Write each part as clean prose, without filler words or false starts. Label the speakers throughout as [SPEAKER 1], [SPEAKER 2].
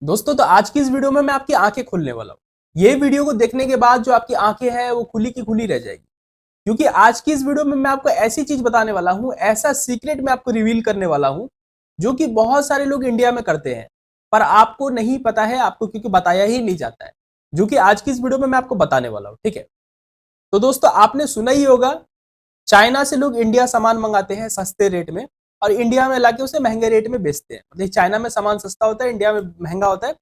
[SPEAKER 1] दोस्तों तो आज की इस वीडियो में मैं आपकी आंखें खोलने वाला हूँ। ये वीडियो को देखने के बाद जो आपकी आंखें हैं वो खुली की खुली रह जाएगी। क्योंकि आज की इस वीडियो में मैं आपको ऐसी चीज बताने वाला हूँ, ऐसा सीक्रेट मैं आपको रिवील करने वाला हूँ जो कि बहुत सारे लोग इंडिया में करते हैं, पर आपको नहीं पता है, आपको क्योंकि बताया ही नहीं जाता है, जो कि आज की इस वीडियो में मैं आपको बताने वाला हूँ। ठीक है, तो दोस्तों आपने सुना ही होगा, चाइना से लोग इंडिया सामान मंगाते हैं सस्ते रेट में और इंडिया में लाके उसे महंगे रेट में बेचते हैं। मतलब चाइना में सामान सस्ता होता है, इंडिया में महंगा होता है,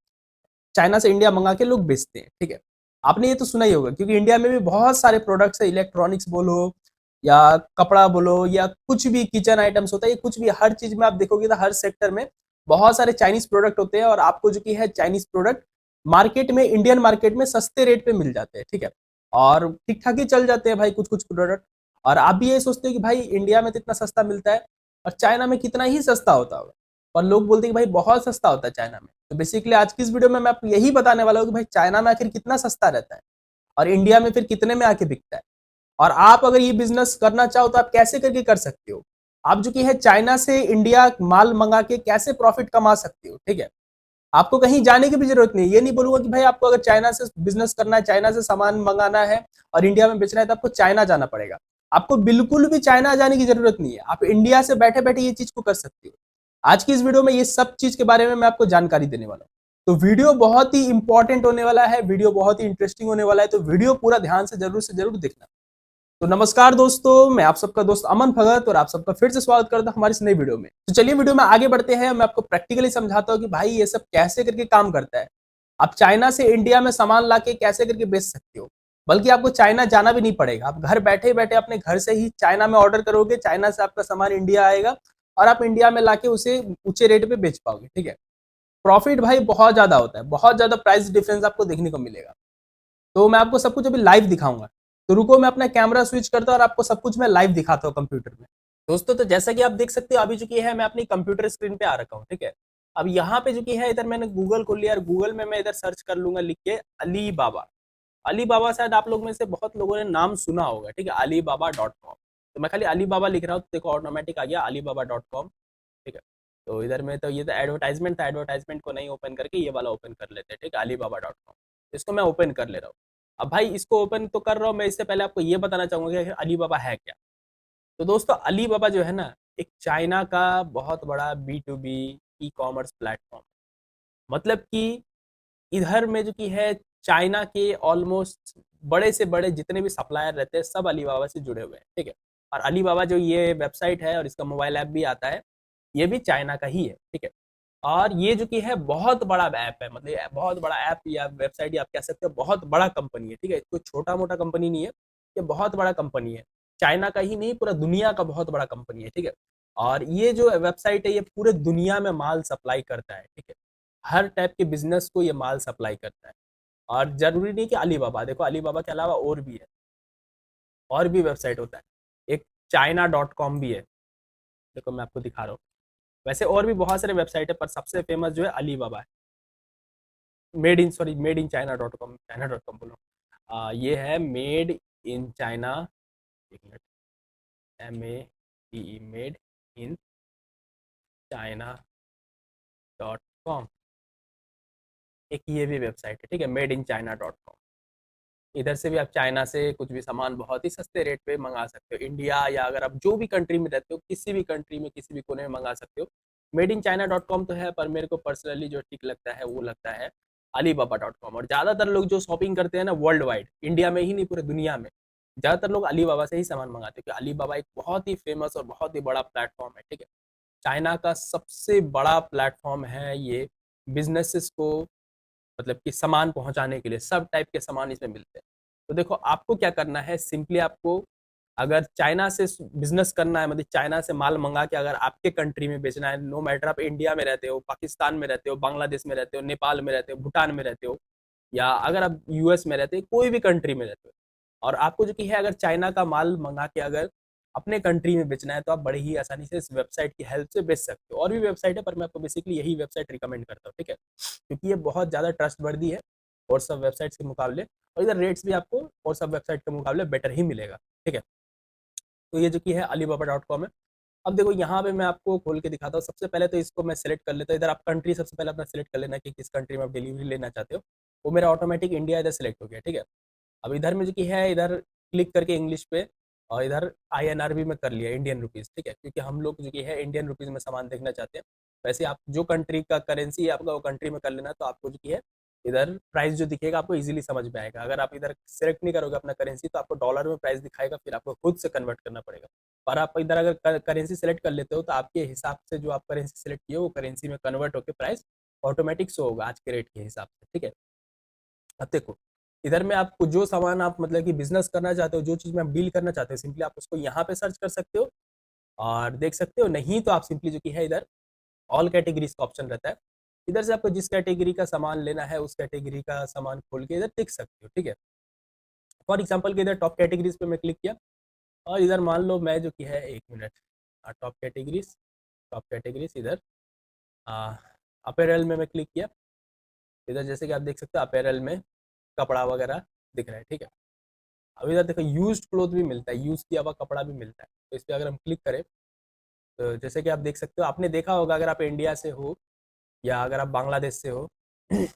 [SPEAKER 1] चाइना से इंडिया मंगा के लोग बेचते हैं। ठीक है, आपने ये तो सुना ही होगा, क्योंकि इंडिया में भी बहुत सारे प्रोडक्ट्स है, इलेक्ट्रॉनिक्स बोलो या कपड़ा बोलो या कुछ भी किचन आइटम्स होता है, ये कुछ भी हर चीज में आप देखोगे तो हर सेक्टर में बहुत सारे चाइनीज प्रोडक्ट होते हैं और आपको जो कि है चाइनीज प्रोडक्ट मार्केट में, इंडियन मार्केट में सस्ते रेट पे मिल जाते हैं। ठीक है, और ठीक ठाक ही चल जाते हैं भाई कुछ कुछ प्रोडक्ट। और आप भी ये सोचते हो कि भाई इंडिया में तो इतना सस्ता मिलता है और चाइना में कितना ही सस्ता होता होगा, और लोग बोलते हैं कि भाई बहुत सस्ता होता है चाइना में। तो बेसिकली आज की इस वीडियो में मैं आपको यही बताने वाला हूँ कि भाई चाइना में आखिर कितना सस्ता रहता है और इंडिया में फिर कितने में आके बिकता है, और आप अगर ये बिजनेस करना चाहो तो आप कैसे करके कर सकते हो। आप जो कि है चाइना से इंडिया माल मंगा के कैसे प्रॉफिट कमा सकते हो। ठीक है, आपको कहीं जाने की भी जरूरत नहीं है। ये नहीं बोलूंगा कि भाई आपको अगर चाइना से बिजनेस करना है, चाइना से सामान मंगाना है और इंडिया में बेचना है तो आपको चाइना जाना पड़ेगा। आपको बिल्कुल भी चाइना जाने की जरूरत नहीं है, आप इंडिया से बैठे बैठे ये चीज को कर सकते हो। आज की इस वीडियो में ये सब चीज के बारे में मैं आपको जानकारी देने वाला हूँ। तो वीडियो बहुत ही इंपॉर्टेंट होने वाला है, वीडियो बहुत ही इंटरेस्टिंग होने वाला है, तो वीडियो पूरा ध्यान से जरूर देखना। तो नमस्कार दोस्तों, मैं आप सबका दोस्त अमन भगत और आप सबका फिर से स्वागत करता हूं हमारी इस नई वीडियो में। तो चलिए वीडियो में आगे बढ़ते हैं, मैं आपको प्रैक्टिकली समझाता हूं कि भाई ये सब कैसे करके काम करता है। आप चाइना से इंडिया में सामान लाके कैसे करके बेच सकते हो, बल्कि आपको चाइना जाना भी नहीं पड़ेगा। आप घर बैठे बैठे अपने घर से ही चाइना में ऑर्डर करोगे, चाइना से आपका सामान इंडिया आएगा और आप इंडिया में लाके उसे ऊंचे रेट पे बेच पाओगे। ठीक है, प्रॉफिट भाई बहुत ज्यादा होता है, बहुत ज्यादा प्राइस डिफरेंस आपको देखने को मिलेगा। तो मैं आपको सब कुछ अभी लाइव दिखाऊंगा। तो रुको, मैं अपना कैमरा स्विच करता हूँ और आपको सब कुछ मैं लाइव दिखाता हूँ कंप्यूटर में। दोस्तों तो जैसा कि आप देख सकते हो, अभी जो कि है मैं अपनी कंप्यूटर स्क्रीन पे आ रखा हूँ। ठीक है, अब यहाँ पे जो कि है इधर मैंने गूगल खोल लिया और गूगल में मैं इधर सर्च कर लूंगा, लिख के अली बाबा। अली बाबा शायद आप लोग में से बहुत लोगों ने नाम सुना होगा। ठीक है, अली बाबा डॉट कॉम। तो मैं खाली अली बाबा लिख रहा हूँ तो देखो ऑटोमेटिक आ गया अली बाबा डॉट कॉम। ठीक है, तो इधर में तो ये तो एडवर्टाइजमेंट था, एडवर्टाइजमेंट को नहीं ओपन करके ये वाला ओपन कर लेते हैं। ठीक है, अली बाबा डॉट कॉम, इसको मैं ओपन कर ले रहा हूँ। अब भाई इसको ओपन तो कर रहा हूँ मैं, इससे पहले आपको ये बताना चाहूंगा कि अली बाबा है क्या। तो दोस्तों अली बाबा जो है ना, एक चाइना का बहुत बड़ा B2B ई कॉमर्स प्लेटफॉर्म। मतलब कि इधर में जो कि है चाइना के ऑलमोस्ट बड़े से बड़े जितने भी सप्लायर रहते हैं सब अलीबाबा से जुड़े हुए हैं। ठीक है, और अलीबाबा जो ये वेबसाइट है और इसका मोबाइल ऐप भी आता है, ये भी चाइना का ही है। ठीक है, और ये जो कि है बहुत बड़ा ऐप है, मतलब ये बहुत बड़ा ऐप या वेबसाइट या आप कह सकते हो बहुत बड़ा कंपनी है। ठीक है, कोई छोटा मोटा कंपनी नहीं है, ये बहुत बड़ा कंपनी है। चाइना का ही नहीं, पूरा दुनिया का बहुत बड़ा कंपनी है। ठीक है, और ये जो वेबसाइट है ये पूरे दुनिया में माल सप्लाई करता है। ठीक है, हर टाइप के बिजनेस को ये माल सप्लाई करता है। और जरूरी नहीं कि अलीबाबा, देखो अलीबाबा के अलावा और भी है, और भी वेबसाइट होता है। एक चाइना डॉट कॉम भी है, देखो मैं आपको दिखा रहा हूँ। वैसे और भी बहुत सारे वेबसाइट है, पर सबसे फेमस जो है अलीबाबा है। Made in China dot com, China dot com बोलो। ये है मेड इन चाइना, एक minute, MED, made in China dot com, एक ये भी वेबसाइट है। ठीक है, made in China dot com. इधर से भी आप चाइना से कुछ भी सामान बहुत ही सस्ते रेट पे मंगा सकते हो। इंडिया या अगर आप जो भी कंट्री में रहते हो, किसी भी कंट्री में किसी भी कोने में मंगा सकते हो। Made in China dot com तो है, पर मेरे को पर्सनली जो ठीक लगता है वो लगता है अलीबाबा डॉट कॉम। और ज़्यादातर लोग जो शॉपिंग करते हैं ना वर्ल्ड वाइड, इंडिया में ही नहीं पूरे दुनिया में, ज़्यादातर लोग अलीबाबा से ही सामान मंगाते हैं, क्योंकि अलीबाबा एक बहुत ही फेमस और बहुत ही बड़ा प्लेटफॉर्म है। ठीक है, चाइना का सबसे बड़ा प्लेटफॉर्म है ये, बिजनेसेस को मतलब कि सामान पहुंचाने के लिए सब टाइप के सामान इसमें मिलते हैं। तो देखो आपको क्या करना है, सिंपली आपको अगर चाइना से बिजनेस करना है, मतलब चाइना से माल मंगा के अगर आपके कंट्री में बेचना है, नो मैटर आप इंडिया में रहते हो, पाकिस्तान में रहते हो, बांग्लादेश में रहते हो, नेपाल में रहते हो, भूटान में रहते हो, या अगर आप US में रहते हो, कोई भी कंट्री में रहते हो, और आपको जो कि है अगर चाइना का माल मंगा के अगर अपने कंट्री में बेचना है, तो आप बड़े ही आसानी से इस वेबसाइट की हेल्प से बेच सकते हो। और भी वेबसाइट है, पर मैं आपको बेसिकली यही वेबसाइट रिकमेंड करता हूँ। ठीक है, क्योंकि ये बहुत ज़्यादा ट्रस्टवर्दी है और सब वेबसाइट्स के मुकाबले, और इधर रेट्स भी आपको और सब वेबसाइट के मुकाबले बेटर ही मिलेगा। ठीक है, तो ये जो कि है अलीबाबा डॉट कॉम है। अब देखो यहाँ पे मैं आपको खोल के दिखाता हूँ। सबसे पहले तो इसको मैं सेलेक्ट कर लेता हूँ। इधर आप कंट्री सबसे पहले अपना सेलेक्ट कर लेना कि किस कंट्री में आप डिलीवरी लेना चाहते हो। वो मेरा ऑटोमेटिक इंडिया इधर सेलेक्ट हो गया, ठीक है। अब इधर में जो कि है, इधर क्लिक करके इंग्लिश पे, और इधर INR भी मैं कर लिया, इंडियन रुपीज़, ठीक है, क्योंकि हम लोग जो कि है इंडियन रुपीज़ में सामान देखना चाहते हैं। वैसे आप जो कंट्री का करेंसी है आपका, वो कंट्री में कर लेना, तो आपको जो कि है इधर प्राइस जो दिखेगा आपको इजीली समझ में आएगा। अगर आप इधर सेलेक्ट नहीं करोगे अपना करेंसी, तो आपको डॉलर में प्राइस दिखाएगा, फिर आपको खुद से कन्वर्ट करना पड़ेगा। और आप इधर अगर करेंसी सेलेक्ट कर लेते हो, तो आपके हिसाब से जो आप करेंसी सेलेक्ट किए, वो करेंसी में कन्वर्ट होकर प्राइस ऑटोमेटिक शो होगा आज के रेट के हिसाब से, ठीक है। अब देखो, इधर में आपको जो सामान आप मतलब कि बिजनेस करना चाहते हो, जो चीज़ में आप डील करना चाहते हो, सिंपली आप उसको यहाँ पे सर्च कर सकते हो और देख सकते हो। नहीं तो आप सिंपली जो कि है इधर ऑल कैटेगरीज का ऑप्शन रहता है। इधर से आपको जिस कैटेगरी का सामान लेना है, उस कैटेगरी का सामान खोल के इधर देख सकते हो, ठीक है। फॉर एग्जाम्पल के इधर टॉप कैटेगरीज पे मैं क्लिक किया, और इधर मान लो मैं जो कि है, एक मिनट, टॉप कैटेगरीज इधर अपेरल में मैं क्लिक किया। इधर जैसे कि आप देख सकते हो अपेरल में कपड़ा वगैरह दिख रहा है, ठीक है। अब इधर देखो यूज्ड क्लोथ भी मिलता है, यूज़ किया हुआ कपड़ा भी मिलता है। तो इस पर अगर हम क्लिक करें, तो जैसे कि आप देख सकते हो, आपने देखा होगा अगर आप इंडिया से हो, या अगर आप बांग्लादेश से हो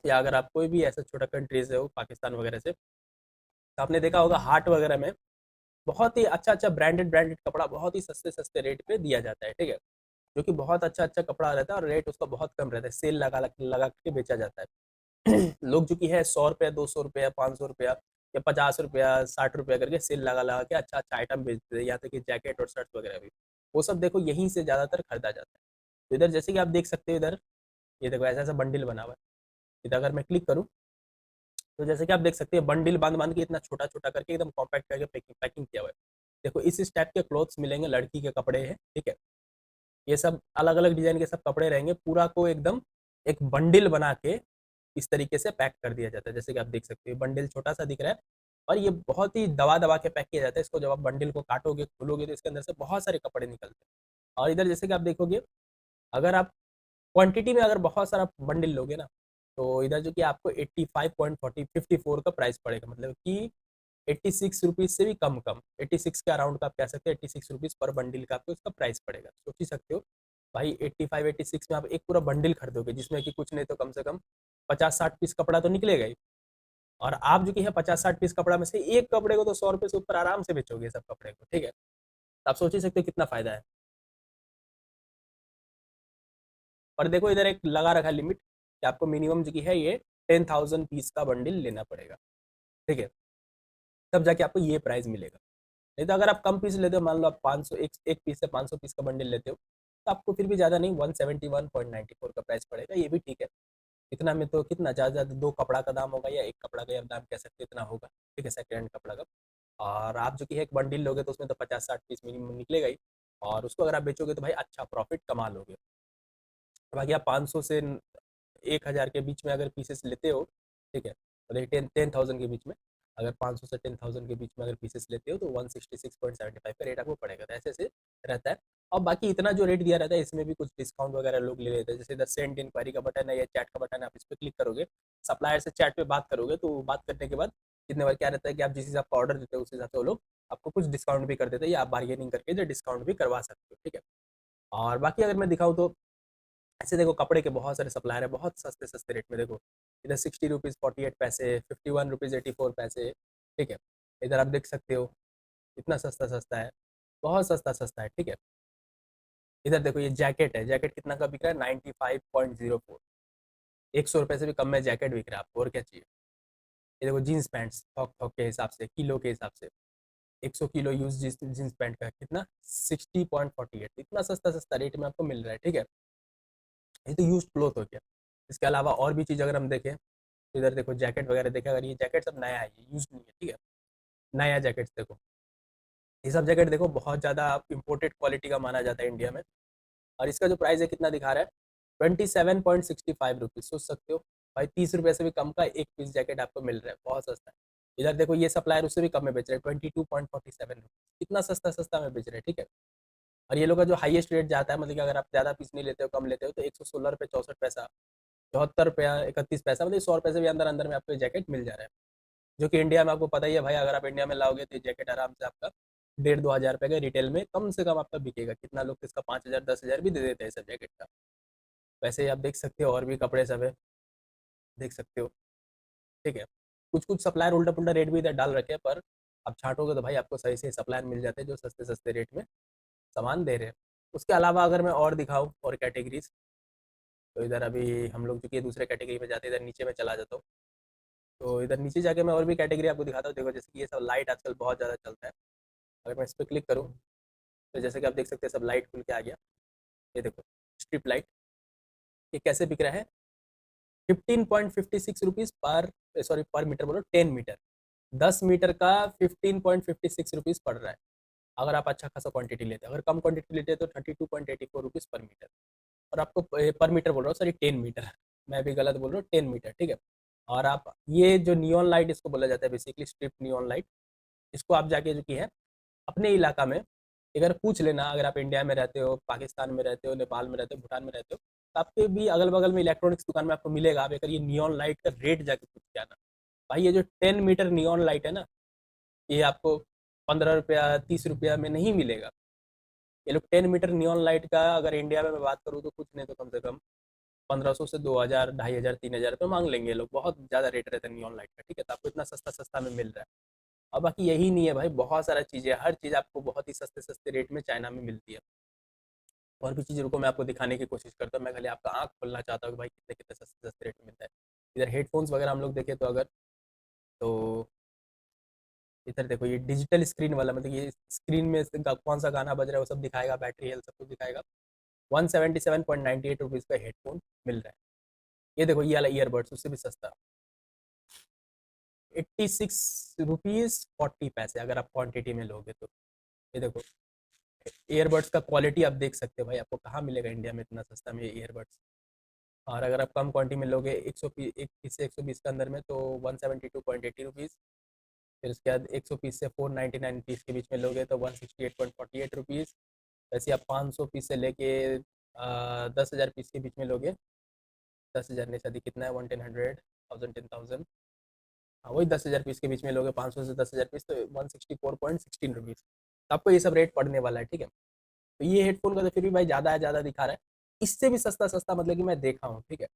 [SPEAKER 1] या अगर आप कोई भी ऐसा छोटा कंट्री से हो, पाकिस्तान वगैरह से, तो आपने देखा होगा हाट वगैरह में बहुत ही अच्छा अच्छा ब्रांडेड ब्रांडेड कपड़ा बहुत ही सस्ते सस्ते रेट पे दिया जाता है, ठीक है। जो कि बहुत अच्छा अच्छा कपड़ा रहता है और रेट उसका बहुत कम रहता है, सेल लगा लगा के बेचा जाता है। लोग जो कि है 100 रुपया, 200 रुपया, 500 रुपया या 50 रुपया, 60 रुपया करके सेल लगा लगा के अच्छा अच्छा आइटम बेचते हैं, यहाँ तक कि जैकेट और शर्ट वगैरह भी। वो सब देखो यहीं से ज़्यादातर खरीदा जाता है। तो इधर जैसे कि आप देख सकते हो, इधर ये देखो ऐसा ऐसा बंडल बना हुआ है। इधर अगर मैं क्लिक करूँ, तो जैसे कि आप देख सकते हैं बंडल बांध बांध के इतना छोटा छोटा करके एकदम कॉम्पैक्ट करके पैकिंग पैकिंग किया हुआ है। देखो इस टाइप के क्लोथ्स मिलेंगे, लड़की के कपड़े हैं, ठीक है। ये सब अलग अलग डिजाइन के सब कपड़े रहेंगे, पूरा को एकदम एक बंडल बना के इस तरीके से पैक कर दिया जाता है। जैसे कि आप देख सकते हो बंडल छोटा सा दिख रहा है, और ये बहुत ही दबा दबा के पैक किया जाता है। इसको जब आप बंडल को काटोगे, खोलोगे, तो इसके अंदर से बहुत सारे कपड़े निकलते हैं। और इधर जैसे कि आप देखोगे, अगर आप क्वांटिटी में अगर बहुत सारा बंडल लोगे ना, तो इधर जो कि आपको 85.40 54 का प्राइस पड़ेगा, मतलब कि 86 रुपीज़ से भी कम 86 के अराउंड का आप कह सकते हो। 86 रुपीज़ पर बंडल का आपको इसका प्राइस पड़ेगा। सोच ही सकते हो भाई, 85 86 में आप एक पूरा बंडल खरीदोगे, जिसमें कि कुछ नहीं तो कम से कम 50 60 पीस कपड़ा तो निकलेगा ही। और आप जो कि है 50 60 पीस कपड़ा में से एक कपड़े को तो 100 रुपये से ऊपर आराम से बेचोगे सब कपड़े को, ठीक है। तो आप सोच ही सकते हो कितना फायदा है। और देखो इधर एक लगा रखा लिमिट कि आपको मिनिमम जो कि है ये 10,000 पीस का बंडल लेना पड़ेगा, ठीक है, तब जाके आपको ये प्राइस मिलेगा। नहीं तो अगर आप कम पीस लेते हो, मान लो आप 500 एक पीस से 500 पीस का बंडल लेते हो, तो आपको फिर भी ज़्यादा नहीं 171.94 का प्राइस पड़ेगा, ये भी ठीक है। इतना में तो कितना ज़्यादा ज़्यादा दो कपड़ा का दाम होगा, या एक कपड़ा का आप दाम कह सकते हो, इतना होगा, ठीक है, सेकेंड हैंड कपड़ा का। और आप जो कि है एक बंडल लोगे, तो उसमें तो 50 60 पीस मिनिमम निकलेगा ही, और उसको अगर आप बेचोगे तो भाई अच्छा प्रॉफिट कमा लोगे। बाकी आप 500 से 1,000 के बीच में अगर पीसेस लेते हो, ठीक है, और 10,000 के बीच में, अगर 500 से 10,000 के बीच में अगर पीसेस लेते हो, तो 166.75 का रेट आपको पड़ेगा। तो ऐसे ऐसे रहता है। और बाकी इतना जो रेट दिया रहता है, इसमें भी कुछ डिस्काउंट वगैरह लोग ले लेते हैं। जैसे इधर सेंड इंक्वायरी का बटन है या चैट का बटन है, आप इस पर क्लिक करोगे, सप्लायर से चैट पे बात करोगे, तो बात करने के बाद कितने बार क्या रहता है कि आप जिस हिसाब का ऑर्डर देते हो, उस हिसाब से वो लोग आपको कुछ डिस्काउंट भी कर देते हैं, या आप बार्गेनिंग करके जो डिस्काउंट भी करवा सकते हो, ठीक है। और बाकी अगर मैं दिखाऊँ, तो ऐसे देखो कपड़े के बहुत सारे सप्लायर है, बहुत सस्ते सस्ते रेट में। देखो इधर 60 रुपीज़ 48 पैसे, 51 रुपीज़ 84 पैसे, ठीक है। इधर आप देख सकते हो इतना सस्ता सस्ता है, बहुत सस्ता सस्ता है, ठीक है। इधर देखो ये जैकेट है, जैकेट कितना का बिक रहा है, 95.04, 100 रुपये से भी कम में जैकेट बिक रहा है आपको, और क्या चाहिए। ये देखो जीन्स पैंट्स थोक थोक के हिसाब से, किलो के हिसाब से, 100 किलो यूज जीन्स पैंट का कितना 60.48, इतना सस्ता सस्ता रेट में आपको मिल रहा है, ठीक है। ये तो यूज क्लोथ हो गया। इसके अलावा और भी चीज़ अगर हम देखें, तो इधर देखो जैकेट वगैरह देखें, अगर ये जैकेट सब नया है, ये यूज नहीं है, ठीक है, नया जैकेट्स देखो, ये सब जैकेट देखो बहुत ज़्यादा इंपोर्टेड क्वालिटी का माना जाता है इंडिया में। और इसका जो प्राइस है कितना दिखा रहा है, 27.65 रुपीज़। सोच सकते हो भाई, 30 रुपये से भी कम का एक पीस जैकेट आपको मिल रहा है, बहुत सस्ता है। इधर देखो ये सप्लायर उससे भी कम में बेच रहे हैं, 22.47 रुपीज़, कितना सस्ता सस्ता में बेच रहे हैं, ठीक है। और ये लोग का जो हाईएस्ट रेट जाता है, मतलब कि अगर आप ज़्यादा पीस नहीं लेते हो, कम लेते हो, तो 116 रुपये 64 पैसा, 74 रुपया 31 पैसा, मतलब 100 रुपये से भी अंदर अंदर में आपको ये जैकेट मिल जा रहा है। जो कि इंडिया में आपको पता ही है भाई, अगर आप इंडिया में लाओगे तो ये जैकेट आराम से आपका डेढ़ 2 हज़ार रुपये का रिटेल में कम से कम आपका बिकेगा। कितना लोग तो इसका 5 हज़ार 10 हज़ार भी दे देते हैं सब जैकेट का। वैसे आप देख सकते हो और भी कपड़े सब है, देख सकते हो, ठीक है। कुछ कुछ सप्लायर उल्टा पुल्टा रेट भी इधर डाल रखे हैं, पर आप छाँटोगे तो भाई आपको सही से सप्लायर मिल जाते हैं जो सस्ते सस्ते रेट में सामान दे रहे हैं। उसके अलावा अगर मैं और दिखाऊँ और कैटेगरीज, तो इधर अभी हम लोग चूँकि दूसरे कैटेगरी में जाते हैं, इधर नीचे में चला जाता हूँ। तो इधर नीचे जाके मैं और भी कैटेगरी आपको दिखाता हूँ। देखो जैसे कि ये सब लाइट आजकल बहुत ज़्यादा चलता है। अगर मैं इस पर क्लिक करूँ तो जैसे कि आप देख सकते हैं सब लाइट खुल के आ गया। ये देखो स्ट्रिप लाइट, ये कैसे बिक रहा है, 15.56 रुपीज़ पर, सॉरी पर मीटर बोलो, 10 मीटर, 10 मीटर का 15.56 रुपीज़ पड़ रहा है अगर आप अच्छा खासा क्वांटिटी लेते हैं। अगर कम क्वांटिटी लेते हैं तो 32.84 रुपीज़ पर मीटर। और आपको पर मीटर बोल रहा हूँ, सॉरी 10 मीटर, मैं भी गलत बोल रहा हूँ, 10 मीटर, ठीक है। और आप ये जो नियॉन लाइट इसको बोला जाता है बेसिकली, स्ट्रिप नियॉन लाइट, इसको आप जाके जो कि है अपने इलाका में अगर पूछ लेना, अगर आप इंडिया में रहते हो, पाकिस्तान में रहते हो, नेपाल में रहते हो, भूटान में रहते हो, तो आपके भी अगल बगल में इलेक्ट्रॉनिक्स दुकान में आपको मिलेगा। आप अगर ये नियॉन लाइट का रेट जाके पूछ के आना। भाई ये जो 10 मीटर नियॉन लाइट है ना, ये आपको 15 रुपया 30 रुपया में नहीं मिलेगा। ये लोग 10 मीटर नियॉन लाइट का अगर इंडिया में मैं बात करूँ तो कुछ नहीं तो कम से कम 1500 से 2000, 2500, 3000 रुपये मांग लेंगे लोग। बहुत ज़्यादा रेट रहता है नियॉन लाइट का, ठीक है। तो आपको इतना सस्ता सस्ता में मिल रहा है। और बाकी यही नहीं है भाई, बहुत सारा चीज़ें, हर चीज़ आपको बहुत ही सस्ते सस्ते रेट में चाइना में मिलती है। और भी चीज़ों को मैं आपको दिखाने की कोशिश करता हूँ। मैं खाली आपका आँख खोलना चाहता हूँ कि भाई कितने कितने सस्ते सस्ते रेट में मिलता है। इधर हेडफोन्स वगैरह हम लोग देखें तो अगर, तो इधर देखो ये डिजिटल स्क्रीन वाला, मतलब ये स्क्रीन में कौन सा गाना बज रहा है वो सब दिखाएगा, बैटरी हेल्थ सब कुछ दिखाएगा। 177.98 रुपीज़ का हेडफोन मिल रहा है। ये देखो ये वाला ईयरबड्स उससे भी सस्ता, 86 रुपीज़ 40 पैसे अगर आप क्वांटिटी में लोगे तो। ये देखो ईयरबड्स का क्वालिटी आप देख सकते हो भाई, आपको कहाँ मिलेगा इंडिया में इतना सस्ता में ईयरबड्स। और अगर आप कम क्वांटिटी में लोगे 100 पीस से 120 के अंदर में तो 172.80 रुपीज़। फिर उसके बाद 100 पीस से 499 पीस के बीच में लोगे तो 168.48 रुपीज़। वैसे आप 500 पीस से लेके 10,000 पीस के बीच में लोगे, 10,000 नहीं शादी कितना है, 1 10 100 1000 10,000, हाँ वही 10,000 पीस के बीच में लोगे 500 से 10,000 पीस तो 164.16 रुपीज़। आपको ये सब रेट पड़ने वाला है, ठीक है। तो ये हेडफोन का तो फिर भी भाई ज़्यादा है, ज़्यादा दिखा रहा है। इससे भी सस्ता सस्ता मतलब कि मैं देखा हूँ, ठीक है।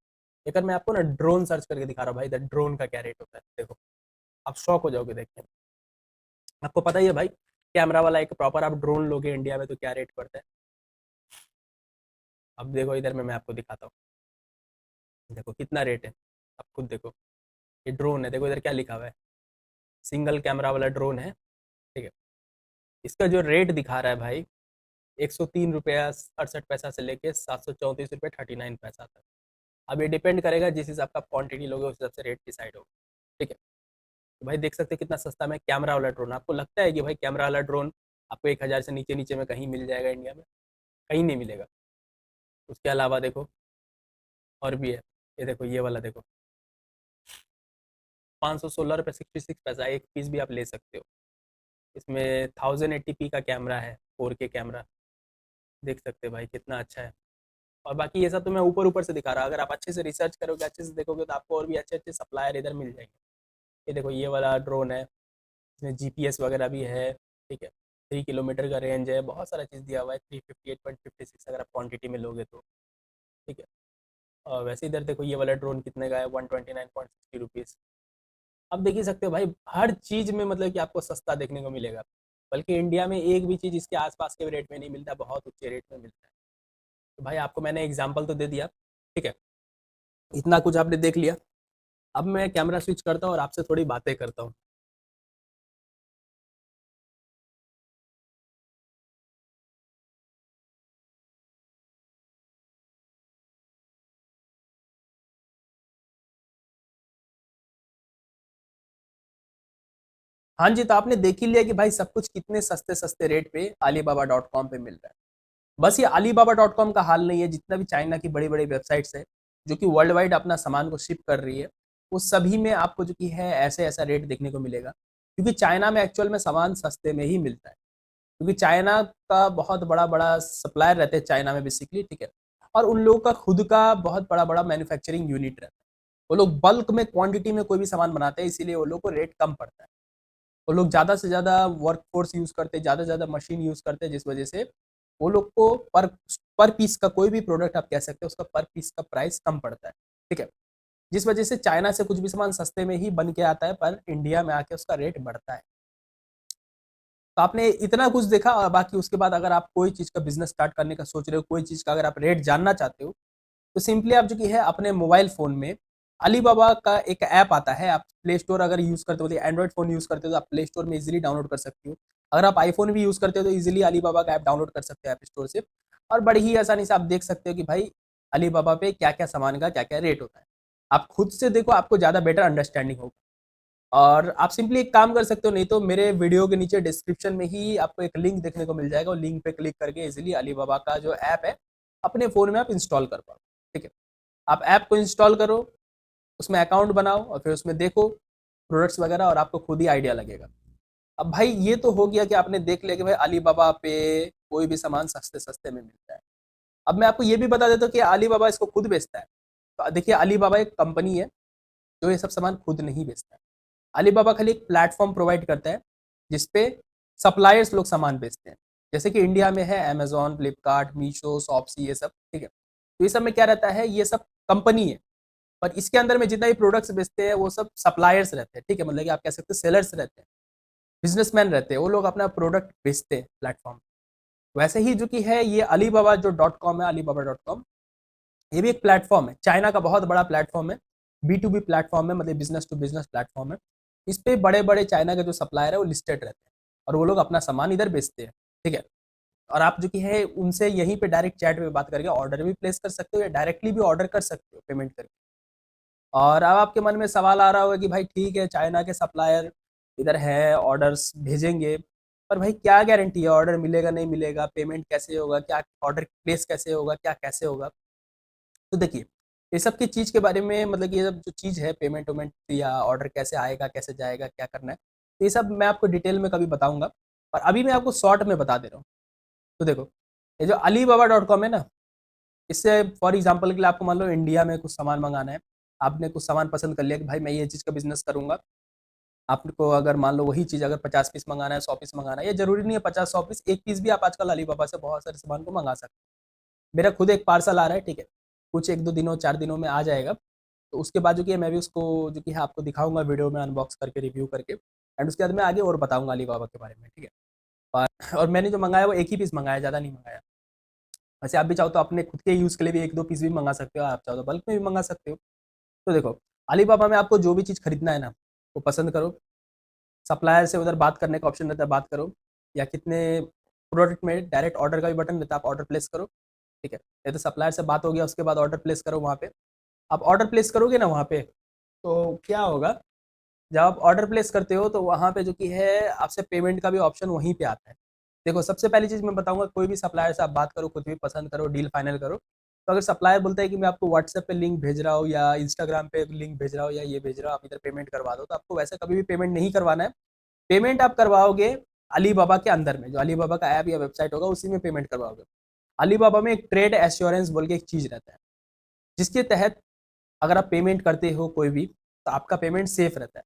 [SPEAKER 1] लेकिन मैं आपको ना ड्रोन सर्च करके दिखा रहा हूँ भाई, इधर ड्रोन का क्या रेट होता है देखो, आप शॉक हो जाओगे देख के। आपको पता ही है भाई, कैमरा वाला एक प्रॉपर आप ड्रोन लोगे इंडिया में तो क्या रेट पड़ता है। अब देखो इधर में मैं आपको दिखाता हूँ, देखो कितना रेट है, आप खुद देखो। ये ड्रोन है, देखो इधर क्या लिखा हुआ है, सिंगल कैमरा वाला ड्रोन है, ठीक है। इसका जो रेट दिखा रहा है भाई, 103 रुपया 68 पैसा से लेके 734 रुपये 39 पैसा तक। अब ये डिपेंड करेगा जिस हिसाब का आप क्वांटिटी लोगे उस हिसाब से रेट डिसाइड होगा, ठीक है। तो भाई देख सकते हैं कितना सस्ता में कैमरा वाला ड्रोन। आपको लगता है कि भाई कैमरा वाला ड्रोन आपको 1,000 से नीचे नीचे में कहीं मिल जाएगा इंडिया में? कहीं नहीं मिलेगा। उसके अलावा देखो और भी है, ये देखो ये वाला देखो, 516 रुपये 66 पैसा, एक पीस भी आप ले सकते हो। इसमें 1080p का कैमरा है, 4K कैमरा, देख सकते हैं भाई कितना अच्छा है। और बाकी ये सब तो मैं ऊपर ऊपर से दिखा रहा, अगर आप अच्छे से रिसर्च करोगे, अच्छे से देखोगे तो आपको और भी अच्छे अच्छे सप्लायर इधर मिल जाएंगे। ये देखो ये वाला ड्रोन है, इसमें जीपीएस वगैरह भी है, ठीक है। 3 किलोमीटर का रेंज है, बहुत सारा चीज़ दिया हुआ है, 358.56 अगर आप क्वांटिटी में लोगे तो, ठीक है। और वैसे इधर देखो ये वाला ड्रोन कितने का है, 129.60 रुपीज़। अब देख ही सकते हो भाई, हर चीज़ में मतलब कि आपको सस्ता देखने को मिलेगा। बल्कि इंडिया में एक भी चीज़ इसके आसपास के रेट में नहीं मिलता, बहुत ऊँचे रेट में मिलता है। तो भाई आपको मैंने एग्जाम्पल तो दे दिया, ठीक है। इतना कुछ आपने देख लिया। अब मैं कैमरा स्विच करता हूँ और आपसे थोड़ी बातें करता हूँ। हाँ जी, तो आपने देख ही लिया कि भाई सब कुछ कितने सस्ते सस्ते रेट पे alibaba.com पे मिल रहा है। बस ये alibaba.com का हाल नहीं है, जितना भी चाइना की बड़ी बड़ी वेबसाइट्स है जो कि वर्ल्ड वाइड अपना सामान को शिप कर रही है, वो सभी में आपको जो कि है ऐसे ऐसा रेट देखने को मिलेगा। क्योंकि चाइना में एक्चुअल में सामान सस्ते में ही मिलता है, क्योंकि चाइना का बहुत बड़ा बड़ा सप्लायर रहते हैं चाइना में बेसिकली, ठीक है। और उन लोगों का खुद का बहुत बड़ा बड़ा मैन्युफैक्चरिंग यूनिट रहता है। वो लोग बल्क में क्वांटिटी में कोई भी सामान बनाते हैं, इसीलिए वो लोग को रेट कम पड़ता है। वो लोग ज़्यादा से ज़्यादा वर्क फोर्स यूज़ करते हैं, ज़्यादा से ज़्यादा मशीन यूज़ करते हैं, जिस वजह से वो लोग को पर पर पीस का कोई भी प्रोडक्ट आप कह सकते हो, उसका पर पीस का प्राइस कम पड़ता है, ठीक है? जिस वजह से चाइना से कुछ भी सामान सस्ते में ही बन के आता है, पर इंडिया में आके उसका रेट बढ़ता है। तो आपने इतना कुछ देखा और बाकी उसके बाद अगर आप कोई चीज़ का बिज़नेस स्टार्ट करने का सोच रहे हो, कोई चीज़ का अगर आप रेट जानना चाहते हो, तो सिंपली आप जो कि है अपने मोबाइल फ़ोन में अलीबाबा का एक ऐप आता है, आप प्ले स्टोर अगर यूज़ करते हो, तो एंड्रॉइड फ़ोन यूज़ करते हो तो आप प्ले स्टोर में ईज़िली डाउनलोड कर सकते हो। अगर आप आईफ़ोन भी यूज़ करते हो तो ईज़िली अलीबाबा का ऐप डाउनलोड कर सकते हो ऐप स्टोर से और बड़ी ही आसानी से आप देख सकते हो कि भाई अलीबाबा पे क्या-क्या सामान का क्या-क्या रेट होता है। आप खुद से देखो आपको ज़्यादा बेटर अंडरस्टैंडिंग होगा। और आप सिंपली एक काम कर सकते हो नहीं तो मेरे वीडियो के नीचे डिस्क्रिप्शन में ही आपको एक लिंक देखने को मिल जाएगा और लिंक पे क्लिक करके इजीली अलीबाबा का जो ऐप है अपने फ़ोन में आप इंस्टॉल कर पाओ। ठीक है? आप ऐप को इंस्टॉल करो, उसमें अकाउंट बनाओ और फिर उसमें देखो प्रोडक्ट्स वगैरह और आपको खुद ही आइडिया लगेगा। अब भाई ये तो हो गया कि आपने देख लिया कि भाई अलीबाबा पे कोई भी सामान सस्ते-सस्ते में मिलता है। अब मैं आपको ये भी बता देता हूँ कि अलीबाबा इसको खुद बेचता है। तो देखिए अलीबाबा एक कंपनी है जो ये सब सामान खुद नहीं बेचता है। अलीबाबा खाली एक प्लेटफॉर्म प्रोवाइड करता है जिसपे सप्लायर्स लोग सामान बेचते हैं। जैसे कि इंडिया में है अमेज़न, फ्लिपकार्ट, मीशो, शॉप्सी ये सब, ठीक है? तो ये सब में क्या रहता है ये सब कंपनी है, पर इसके अंदर में जितना भी प्रोडक्ट्स बेचते हैं वो सब सप्लायर्स रहते हैं, ठीक है? मतलब कि आप कह सकते हो सेलर्स रहते हैं, बिज़नेसमैन रहते हैं, वो लोग अपना प्रोडक्ट बेचते हैं प्लेटफॉर्म। वैसे ही जो कि है ये अलीबाबा जो डॉट कॉम है, अलीबाबा डॉट कॉम ये भी एक प्लेटफॉर्म है, चाइना का बहुत बड़ा प्लेटफॉर्म है, बी टू बी प्लेटफॉर्म है मतलब बिज़नेस टू बिज़नेस प्लेटफॉर्म है। इस पे बड़े-बड़े चाइना के जो सप्लायर है वो लिस्टेड रहते हैं और वो लोग अपना सामान इधर बेचते हैं, ठीक है? और आप जो कि है उनसे यहीं पे डायरेक्ट चैट में बात करके ऑर्डर भी प्लेस कर सकते हो या डायरेक्टली भी ऑर्डर कर सकते हो पेमेंट करके। और अब आपके मन में सवाल आ रहा होगा कि भाई ठीक है चाइना के सप्लायर इधर है, ऑर्डर्स भेजेंगे, पर भाई क्या गारंटी है ऑर्डर मिलेगा, नहीं मिलेगा, पेमेंट कैसे होगा, क्या ऑर्डर प्लेस कैसे होगा, क्या कैसे होगा? तो देखिए, ये सब की चीज़ के बारे में मतलब कि ये सब जो चीज़ है पेमेंट-वेमेंट या ऑर्डर कैसे आएगा, कैसे जाएगा, क्या करना है, तो ये सब मैं आपको डिटेल में कभी बताऊँगा। और अभी मैं आपको शॉर्ट में बता दे रहा हूँ। तो देखो, ये जो alibaba.com है ना, इससे फॉर एग्ज़ाम्पल के लिए आपको मान लो इंडिया में कुछ सामान मँगाना है, आपने कुछ सामान पसंद कर लिया कि भाई मैं ये चीज़ का बिज़नेस करूँगा। आपको अगर मान लो वही चीज़ अगर 50 पीस मँगाना है, 100 पीस मँगाना है, ये ज़रूरी नहीं है 50-100 पीस, 1 पीस भी आप आजकल alibaba से बहुत सारे सामान को मँगा सकते हैं। मेरा खुद एक पार्सल आ रहा है, ठीक है? कुछ 1-2 दिनों, 4 दिनों में आ जाएगा। तो उसके बाद जो कि है मैं भी उसको जो कि है आपको दिखाऊँगा वीडियो में अनबॉक्स करके, रिव्यू करके एंड उसके बाद मैं आगे और बताऊँगा अलीबाबा के बारे में, ठीक है? और मैंने जो मँगाया वो 1 ही पीस मँगाया, ज़्यादा नहीं मँगाया। वैसे आप भी चाहो तो अपने खुद के यूज़ के लिए भी 1-2 पीस भी मँगा सकते हो, आप चाहो तो बल्क में भी मँगा सकते हो। तो देखो, अलीबाबा में आपको जो भी चीज़ खरीदना है ना, वो पसंद करो, सप्लायर से उधर बात करने का ऑप्शन रहता है, बात करो या कितने प्रोडक्ट में डायरेक्ट ऑर्डर का भी बटन रहता है, आप ऑर्डर प्लेस करो, ठीक है? या तो सप्लायर से बात हो गया, उसके बाद ऑर्डर प्लेस करो वहाँ पे। आप ऑर्डर प्लेस करोगे ना वहाँ पे, तो क्या होगा जब आप ऑर्डर प्लेस करते हो तो वहाँ पे जो कि है आपसे पेमेंट का भी ऑप्शन वहीं पे आता है। देखो सबसे पहली चीज़ मैं बताऊँगा कोई भी सप्लायर से आप बात करो, कुछ भी पसंद करो, डील फाइनल करो। तो अगर सप्लायर बोलता है कि मैं आपको व्हाट्सएप पे लिंक भेज रहा हूँ या इंस्टाग्राम पे लिंक भेज रहा हूँ या ये भेज रहा हूँ, आप इधर पेमेंट करवा दो, तो आपको वैसे कभी भी पेमेंट नहीं करवाना है। पेमेंट आप करवाओगे अलीबाबा के अंदर में, जो अलीबाबा का ऐप या वेबसाइट होगा उसी में पेमेंट करवाओगे। अलीबाबा में एक ट्रेड एश्योरेंस बोल के एक चीज़ रहता है, जिसके तहत अगर आप पेमेंट करते हो कोई भी, तो आपका पेमेंट सेफ रहता है।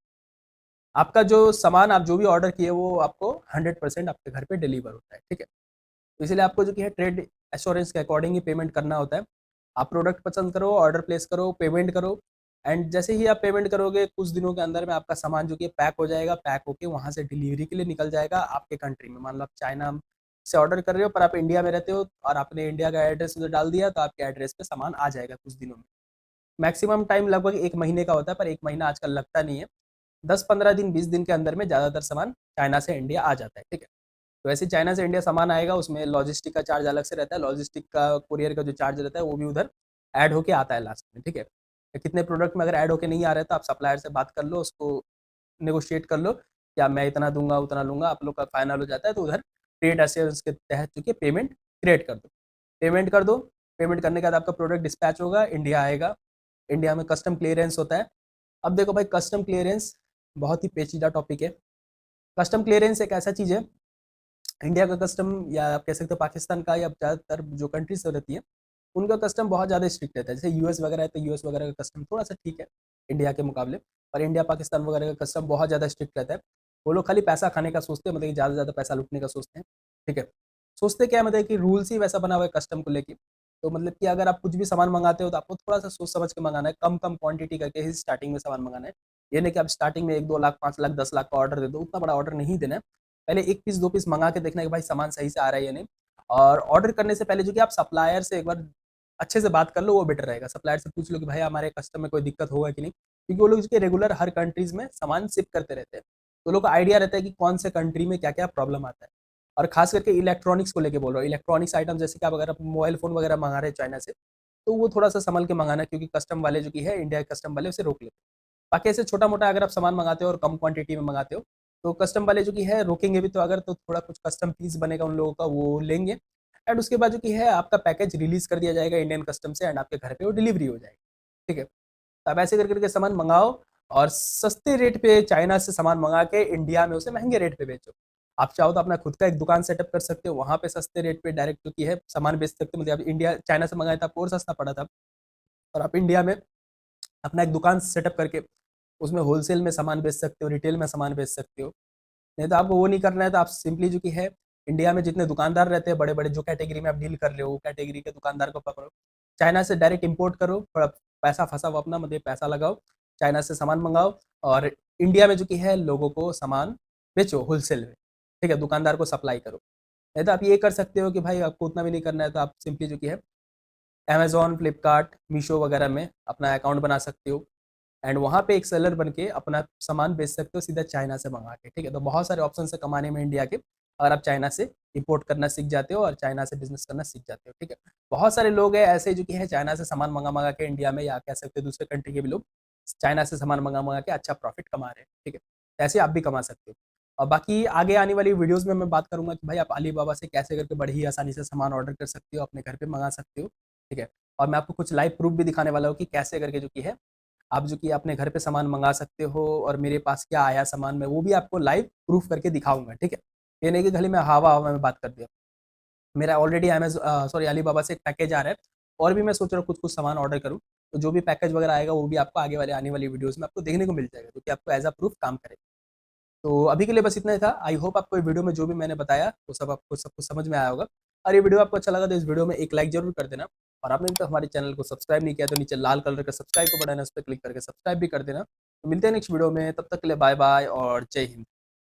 [SPEAKER 1] आपका जो सामान आप जो भी ऑर्डर किए वो आपको 100% आपके घर पे डिलीवर होता है, ठीक है? तो इसीलिए आपको जो कि है ट्रेड एश्योरेंस के अकॉर्डिंग ही पेमेंट करना होता है। आप प्रोडक्ट पसंद करो, ऑर्डर प्लेस करो, पेमेंट करो एंड जैसे ही आप पेमेंट करोगे कुछ दिनों के अंदर में आपका सामान जो कि पैक हो जाएगा, पैक होके वहाँ से डिलीवरी के लिए निकल जाएगा आपके कंट्री में। मान लो आप चाइना से ऑर्डर कर रहे हो पर आप इंडिया में रहते हो और आपने इंडिया का एड्रेस उधर डाल दिया तो आपके एड्रेस पे सामान आ जाएगा कुछ दिनों में। मैक्सिमम टाइम लगभग 1 महीने का होता है पर 1 महीना आजकल लगता नहीं है। 10-15 दिन, 20 दिन के अंदर में ज़्यादातर सामान चाइना से इंडिया आ जाता है, ठीक है? तो वैसे चाइना से इंडिया सामान आएगा उसमें लॉजिस्टिक का चार्ज अलग से रहता है, लॉजिस्टिक का कोरियर का जो चार्ज रहता है वो भी उधर ऐड होके आता है लास्ट में, ठीक है? या कितने प्रोडक्ट में अगर ऐड होके नहीं आ रहा है तो आप सप्लायर से बात कर लो, उसको नेगोशिएट कर लो, या मैं इतना दूँगा, उतना लूँगा, आप लोग का फाइनल हो जाता है तो उधर ट्रेड एश्योरेंस के तहत जो कि पेमेंट क्रिएट कर दो। पेमेंट कर दो, पेमेंट करने के बाद आपका प्रोडक्ट डिस्पैच होगा, इंडिया आएगा, इंडिया में कस्टम क्लीयरेंस होता है। अब देखो भाई कस्टम क्लीयरेंस बहुत ही पेचीदा टॉपिक है। कस्टम क्लीयरेंस एक ऐसा चीज़ है, इंडिया का कस्टम या आप कह सकते हो पाकिस्तान का या ज़्यादातर जो कंट्रीज़ रहती हैं, उनका कस्टम बहुत ज़्यादा स्ट्रिक्ट रहता है। जैसे यूएस वगैरह है, तो यूएस वगैरह का कस्टम थोड़ा-सा ठीक है, इंडिया के मुकाबले, पर इंडिया, पाकिस्तान वगैरह का कस्टम बहुत ज़्यादा स्ट्रिक्ट रहता है। वो लोग खाली पैसा खाने का सोचते हैं, मतलब कि ज़्यादा से ज़्यादा पैसा लूटने का सोचते हैं, ठीक है। सोचते क्या है, मतलब कि रूल्स ही वैसा बना हुआ है कस्टम को लेके। तो मतलब कि अगर आप कुछ भी सामान मंगाते हो तो आपको थोड़ा-सा सोच समझ के मंगाना है, कम-कम क्वांटिटी करके ही स्टार्टिंग में सामान मंगाना है। ये नहीं कि आप स्टार्टिंग में 1, 2 लाख, 5 लाख, 10 लाख का ऑर्डर दे दो, उतना बड़ा ऑर्डर नहीं देना है। पहले 1 पीस, 2 पीस मंगा के देखना है कि भाई सामान सही से आ रहा है या नहीं। और ऑर्डर करने से पहले जो कि आप सप्लायर से एक बार अच्छे से बात कर लो, वो बेटर रहेगा। सप्लायर से पूछ लो कि भाई हमारे कस्टम में कोई दिक्कत होगा कि नहीं? क्योंकि वो लोग जो कि रेगुलर हर कंट्रीज़ में सामान शिप करते रहते हैं। तो लोगों को आइडिया रहता है कि कौन से कंट्री में क्या-क्या प्रॉब्लम आता है। और खास करके इलेक्ट्रॉनिक्स को लेके बोल रहा हूँ। इलेक्ट्रॉनिक्स आइटम जैसे कि आप अगर आप मोबाइल फ़ोन वगैरह मँगा रहे हैं चाइना से, तो वो थोड़ा-सा सँभल के मँगाना, क्योंकि कस्टम वाले जो कि है, इंडिया के कस्टम वाले उसे रोक लेते हैं। बाकी ऐसे छोटा-मोटा अगर आप सामान मँगाते हो और कम क्वांटिटी में मँगाते हो, तो कस्टम वाले जो कि है रोकेंगे भी, तो अगर तो थोड़ा कुछ कस्टम फीस बनेगा उन लोगों का, वो लेंगे। एंड उसके बाद जो कि है आपका पैकेज रिलीज़ कर दिया जाएगा इंडियन कस्टम से, एंड आपके घर पे वो डिलीवरी हो जाएगी। ठीक है? तो आप ऐसे कर के सामान मँगाओ और सस्ते रेट पे चाइना से सामान मँगा के इंडिया में उसे महँगे रेट पे बेचो। आप चाहो तो अपना खुद का एक दुकान सेटअप कर सकते हो, वहाँ पे सस्ते रेट पे डायरेक्ट जो कि है सामान बेच सकते हो। मतलब आप इंडिया चाइना से मँगाए तो आपको और सस्ता पड़ा था, और आप इंडिया में अपना एक दुकान सेटअप करके उसमें होलसेल में सामान बेच सकते हो, रिटेल में सामान बेच सकते हो। नहीं तो आपको वो नहीं करना है, तो आप सिंपली जो कि है इंडिया में जितने दुकानदार रहते हैं बड़े-बड़े, जो कैटेगरी में आप डील कर रहे हो, वो कैटेगरी के दुकानदार को पकड़ो। चाइना से डायरेक्ट इंपोर्ट करो, थोड़ा पैसा फँसाओ अपना, मतलब पैसा लगाओ, चाइना से सामान मँगाओ और इंडिया में जो कि है लोगों को सामान बेचो होलसेल में, ठीक है? दुकानदार को सप्लाई करो। नहीं तो आप ये कर सकते हो कि भाई आपको उतना भी नहीं करना है, तो आप सिंपली जो कि है अमेज़न, फ्लिपकार्ट, मीशो वगैरह में अपना अकाउंट बना सकते हो। एंड वहाँ पे एक सेलर बन के अपना सामान बेच सकते हो सीधा चाइना से मंगा के, ठीक है? तो बहुत सारे ऑप्शन है कमाने में इंडिया के, अगर आप चाइना से इंपोर्ट करना सीख जाते हो और चाइना से बिज़नेस करना सीख जाते हो, ठीक है? बहुत सारे लोग हैं ऐसे जो कि है चाइना से सामान मँगा-मँगा के इंडिया में, या कह सकते हो दूसरे कंट्री के भी लोग चाइना से सामान मँगा-मँगा के अच्छा प्रॉफ़िट कमा रहे हैं, ठीक है? ऐसे आप भी कमा सकते हो। और बाकी आगे आने वाली वीडियोज़ में मैं बात करूँगा कि भाई आप अलीबाबा से कैसे करके बड़ी ही आसानी से सामान ऑर्डर कर सकते हो, अपने घर पे मँगा सकते हो, ठीक है? और मैं आपको कुछ लाइव प्रूफ़ भी दिखाने वाला हूँ कि कैसे करके जो कि है आप जो कि अपने घर पे सामान मँगा सकते हो, और मेरे पास क्या आया सामान, मैं वो भी आपको लाइव प्रूफ़ करके दिखाऊँगा, ठीक है? ये नहीं कि खाली मैं हवा-हवा में बात कर दिया। मेरा ऑलरेडी सॉरी अलीबाबा से एक पैकेज आ रहा है, और भी मैं सोच रहा हूँ कुछ-कुछ सामान ऑर्डर करूँ, तो जो भी पैकेज वगैरह आएगा वो भी आपको आगे वाले आने वाली वीडियोज़ में आपको देखने को मिल जाएगा, जो कि आपको एज़ अ प्रूफ़ काम करेगा। तो अभी के लिए बस इतना ही था। आई होप आपको ये वीडियो में जो भी मैंने बताया, वो सब कुछ समझ में आया होगा। और ये वीडियो आपको अच्छा लगा तो इस वीडियो में एक लाइक ज़रूर कर देना, और आपने अभी तक हमारे चैनल को सब्सक्राइब नहीं किया तो नीचे लाल कलर का सब्सक्राइब का बटन है, उस पे क्लिक करके सब्सक्राइब भी कर देना। तो मिलते हैं नेक्स्ट वीडियो में, तब तक के लिए बाय-बाय और जय हिंद।